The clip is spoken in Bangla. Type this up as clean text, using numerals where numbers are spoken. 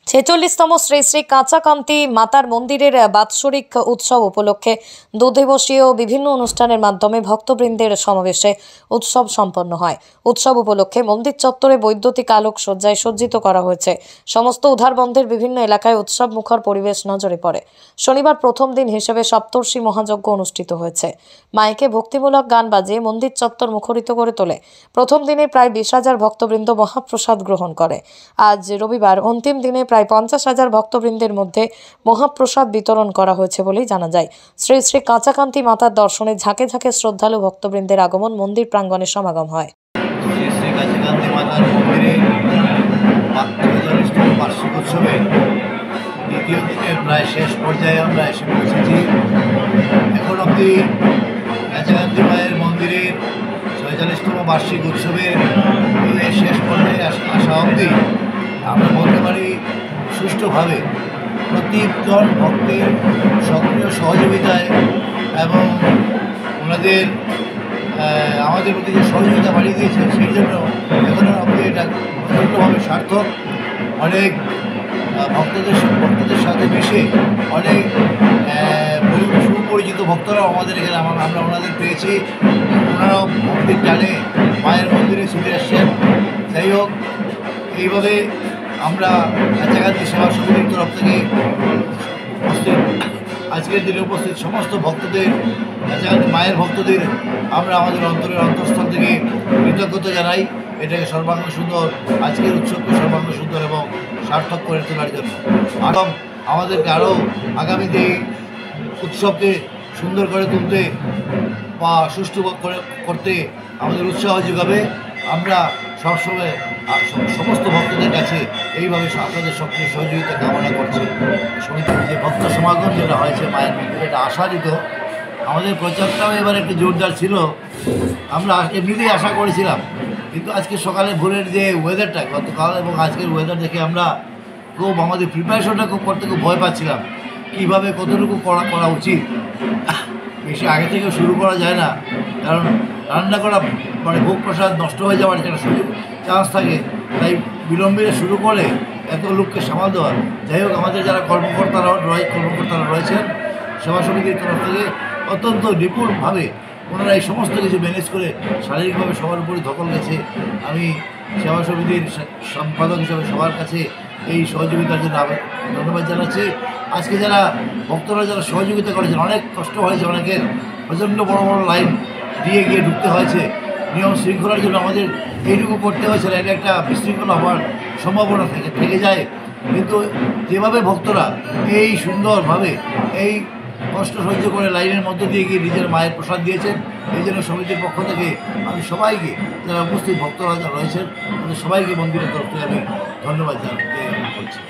ছেচল্লিশতম শ্রী শ্রী কাঁচাকান্তি মাতার মন্দিরের বাৎসরিক উৎসব উপলক্ষে দুদিবসীয় বিভিন্ন অনুষ্ঠানের মাধ্যমে ভক্তবৃন্দের সমাবেশে উৎসব সম্পন্ন হয়। উৎসব উপলক্ষে মন্দির চত্বরে বৈদ্যুতিক আলোক সজ্জায় সজ্জিত করা হয়েছে। সমস্ত উধারবন্দের বিভিন্ন এলাকায় উৎসব মুখর পরিবেশ নজরে পড়ে। শনিবার প্রথম দিন হিসেবে সপ্তর্ষি মহাযজ্ঞ অনুষ্ঠিত হয়েছে। মাইকে ভক্তিমূলক গান বাজিয়ে মন্দির চত্বর মুখরিত করে তোলে। প্রথম দিনে প্রায় 20,000 ভক্তবৃন্দ মহাপ্রসাদ গ্রহণ করে। আজ রবিবার অন্তিম দিনে প্রায় 50,000 ভক্তবৃন্দের মধ্যে মহাপ্রসাদ বিতরণ করা হয়েছে বলেই জানা যায়। শ্রী শ্রী কাঁচাকান্তি মাতার দর্শনে ঝাঁকে ঝাঁকে শ্রদ্ধালু ভক্তবৃন্দের আগমন, মন্দির প্রাঙ্গণে সমাগম হয়। শ্রী শ্রী কাঁচাকান্তি মাতার মন্দিরে বার্ষিক উৎসবের দ্বিতীয় দিনের প্রায় শেষ পর্যায়ে আমরা এসে পৌঁছেছি। এখন অবধি কাঁচাকান্তি মায়ের মন্দিরের 46তম বার্ষিক উৎসবের শেষ পর্যায়ে আসা অবধি আমরা বলতে পারি সুষ্ঠুভাবে প্রতিজন ভক্তের সক্রিয় সহযোগিতায় এবং ওনাদের আমাদের প্রতি যে সহযোগিতা বাড়িয়ে দিয়েছে সেই জন্য এখনও অবধি এটা প্রচণ্ডভাবে সার্থক। অনেক ভক্তদের সাথে মিশে অনেক সুপরিচিত ভক্তরাও আমাদের এখানে আমরা ওনাদের পেয়েছি। ওনারাও ভক্তির টানে মায়ের মন্দিরে ছুটে আসছেন। যাই হোক, এইভাবে আমরা কাছাকাছি সেবা সমিতির তরফ থেকে আজকের দিনে উপস্থিত সমস্ত ভক্তদের, কাছাকাছি মায়ের ভক্তদের আমরা আমাদের অন্তরের অন্তঃস্থল থেকে কৃতজ্ঞতা জানাই। এটাকে সর্বাঙ্গ সুন্দর, আজকের উৎসবকে সর্বাঙ্গ সুন্দর এবং সার্থক করে তোলার জন্য এবং আমাদেরকে আরও আগামীতে উৎসবকে সুন্দর করে তুলতে বা সুষ্ঠু করতে আমাদের উৎসাহ যোগাবে। আমরা সবসময় সমস্ত ভক্তদের কাছে এইভাবে আপনাদের সক্রিয় সহযোগিতা কামনা করছি। সমিতির যে ভক্ত সমাগম যেটা হয়েছে মায়ের মন্দিরে, এটা আশাদিত। আমাদের প্রচারটাও এবার একটু জোরদার ছিল। আমরা এমনিতেই আশা করেছিলাম, কিন্তু আজকে সকালে ভোরের যে ওয়েদারটা, গতকাল এবং আজকের ওয়েদার দেখে আমরা খুব আমাদের প্রিপারেশনটা করতে খুব ভয় পাচ্ছিলাম। কীভাবে কতটুকু করা উচিত, বেশি আগে থেকে শুরু করা যায় না, কারণ রান্না করা মানে ভোগ প্রসাদ নষ্ট হয়ে যাওয়ার একটা সুযোগ চান্স থাকে। তাই বিলম্বে শুরু করে এত লোককে সামাল দেওয়া। যাই হোক, আমাদের যারা কর্মকর্তারা রয়েছেন সেবা সমিতির তরফ থেকে অত্যন্ত নিপুণভাবে ওনারা এই সমস্ত কিছু ম্যানেজ করে শারীরিকভাবে সবার উপরে ধকল গেছে। আমি সেবা সমিতির সম্পাদক হিসাবে সবার কাছে এই সহযোগিতার জন্য ধন্যবাদ জানাচ্ছি। আজকে যারা ভক্তরা যারা সহযোগিতা করেছেন, অনেক কষ্ট হয়েছে, অনেকের প্রচণ্ড বড় বড় লাইন দিয়ে গিয়ে ঢুকতে হয়েছে। নিয়ম শৃঙ্খলার জন্য আমাদের এইটুকু করতে হয়েছে, এটা একটা বিশৃঙ্খলা হওয়ার সম্ভাবনা থেকে যায়। কিন্তু যেভাবে ভক্তরা এই সুন্দরভাবে এই কষ্ট সহ্য করে লাইনের মধ্য দিয়ে গিয়ে নিজের মায়ের প্রসাদ দিয়েছেন, এই জন্য সমিতির পক্ষ থেকে আমি সবাইকে, যারা উপস্থিত ভক্তরা যারা রয়েছেন তাদের সবাইকে মন্দিরের তরফ থেকে আমি ধন্যবাদ জানাতে করছি।